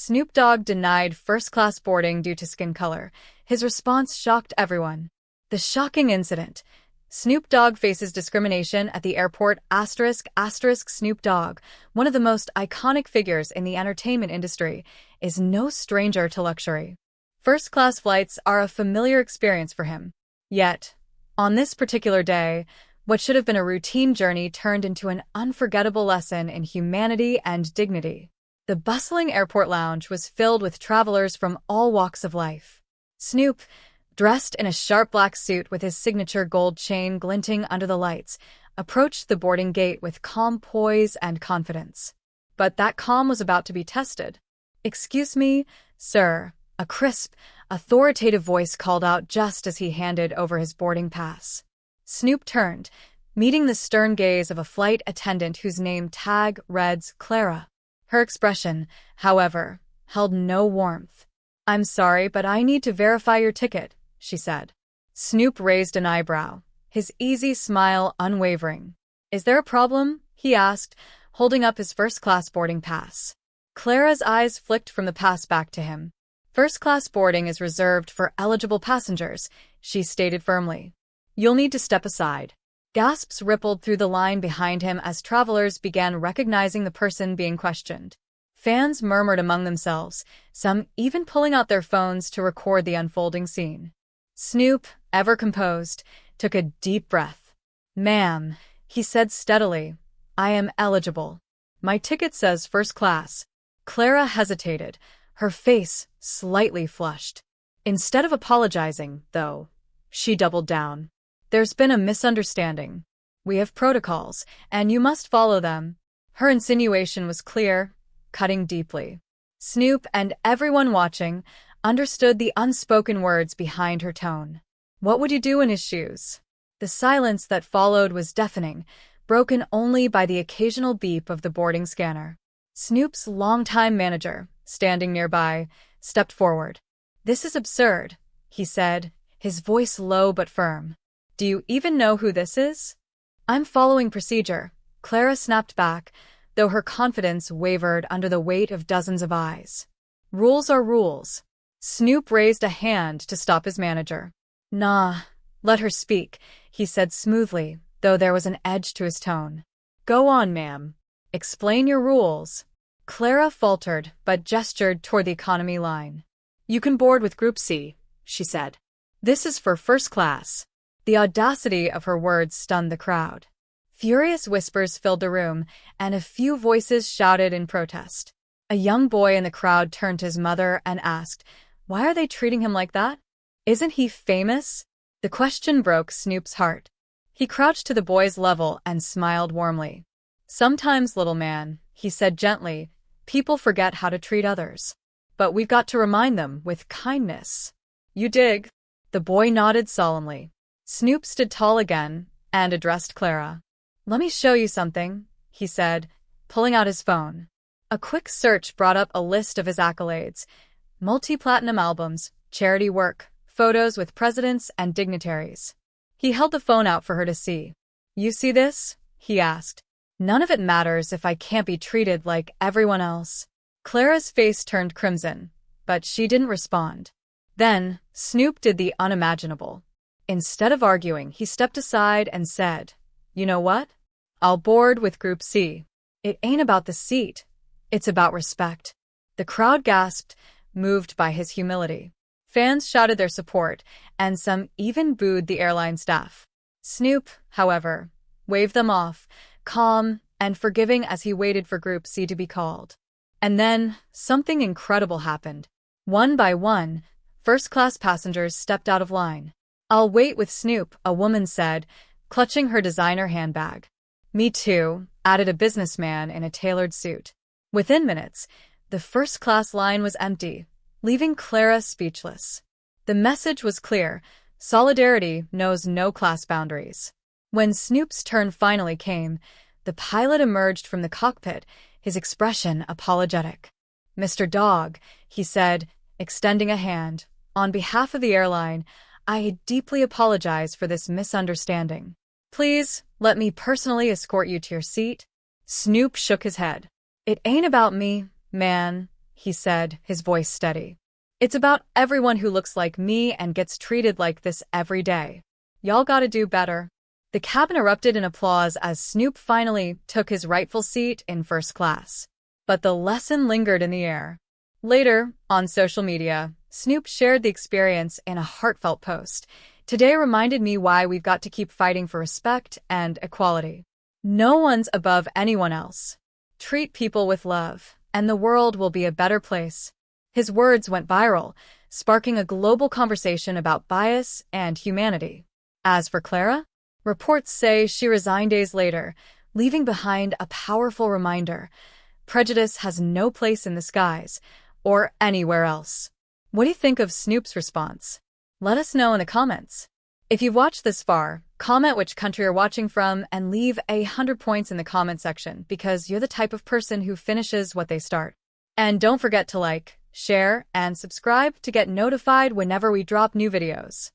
Snoop Dogg denied first-class boarding due to skin color. His response shocked everyone. The shocking incident. Snoop Dogg faces discrimination at the airport ***. Snoop Dogg, one of the most iconic figures in the entertainment industry, is no stranger to luxury. First-class flights are a familiar experience for him. Yet, on this particular day, what should have been a routine journey turned into an unforgettable lesson in humanity and dignity. The bustling airport lounge was filled with travelers from all walks of life. Snoop, dressed in a sharp black suit with his signature gold chain glinting under the lights, approached the boarding gate with calm poise and confidence. But that calm was about to be tested. "Excuse me, sir," a crisp, authoritative voice called out just as he handed over his boarding pass. Snoop turned, meeting the stern gaze of a flight attendant whose name tag reads Clara. Her expression, however, held no warmth. "I'm sorry, but I need to verify your ticket," she said. Snoop raised an eyebrow, his easy smile unwavering. "Is there a problem?" he asked, holding up his first-class boarding pass. Clara's eyes flicked from the pass back to him. "First-class boarding is reserved for eligible passengers," she stated firmly. "You'll need to step aside." Gasps rippled through the line behind him as travelers began recognizing the person being questioned. Fans murmured among themselves, some even pulling out their phones to record the unfolding scene. Snoop, ever composed, took a deep breath. "Ma'am," he said steadily, "I am eligible. My ticket says first class." Clara hesitated, her face slightly flushed. Instead of apologizing, though, she doubled down. "There's been a misunderstanding. We have protocols, and you must follow them." Her insinuation was clear, cutting deeply. Snoop and everyone watching understood the unspoken words behind her tone. What would you do in his shoes? The silence that followed was deafening, broken only by the occasional beep of the boarding scanner. Snoop's longtime manager, standing nearby, stepped forward. "This is absurd," he said, his voice low but firm. "Do you even know who this is?" "I'm following procedure," Clara snapped back, though her confidence wavered under the weight of dozens of eyes. "Rules are rules." Snoop raised a hand to stop his manager. "Nah, let her speak," he said smoothly, though there was an edge to his tone. "Go on, ma'am. Explain your rules." Clara faltered but gestured toward the economy line. "You can board with Group C," she said. "This is for first class." The audacity of her words stunned the crowd. Furious whispers filled the room, and a few voices shouted in protest. A young boy in the crowd turned to his mother and asked, "Why are they treating him like that? Isn't he famous?" The question broke Snoop's heart. He crouched to the boy's level and smiled warmly. "Sometimes, little man," he said gently, "people forget how to treat others. But we've got to remind them with kindness. You dig?" The boy nodded solemnly. Snoop stood tall again and addressed Clara. "Let me show you something," he said, pulling out his phone. A quick search brought up a list of his accolades: multi-platinum albums, charity work, photos with presidents and dignitaries. He held the phone out for her to see. "You see this?" he asked. "None of it matters if I can't be treated like everyone else." Clara's face turned crimson, but she didn't respond. Then, Snoop did the unimaginable. Instead of arguing, he stepped aside and said, "You know what? I'll board with Group C. It ain't about the seat. It's about respect." The crowd gasped, moved by his humility. Fans shouted their support, and some even booed the airline staff. Snoop, however, waved them off, calm and forgiving as he waited for Group C to be called. And then, something incredible happened. One by one, first-class passengers stepped out of line. "I'll wait with Snoop," a woman said, clutching her designer handbag. "Me too," added a businessman in a tailored suit. Within minutes, the first-class line was empty, leaving Clara speechless. The message was clear: solidarity knows no class boundaries. When Snoop's turn finally came, the pilot emerged from the cockpit, his expression apologetic. "Mr. Dogg," he said, extending a hand, "on behalf of the airline, I deeply apologize for this misunderstanding. Please, let me personally escort you to your seat." Snoop shook his head. "It ain't about me, man," he said, his voice steady. It's about everyone who looks like me and gets treated like this every day. Y'all gotta do better. The cabin erupted in applause as Snoop finally took his rightful seat in first class. But the lesson lingered in the air. Later, on social media, Snoop shared the experience in a heartfelt post. Today reminded me why we've got to keep fighting for respect and equality. No one's above anyone else. Treat people with love, and the world will be a better place. His words went viral, sparking a global conversation about bias and humanity. As for Clara, reports say she resigned days later, leaving behind a powerful reminder: prejudice has no place in the skies or anywhere else. What do you think of Snoop's response? Let us know in the comments. If you've watched this far, comment which country you're watching from and leave 100 points in the comment section because you're the type of person who finishes what they start. And don't forget to like, share, and subscribe to get notified whenever we drop new videos.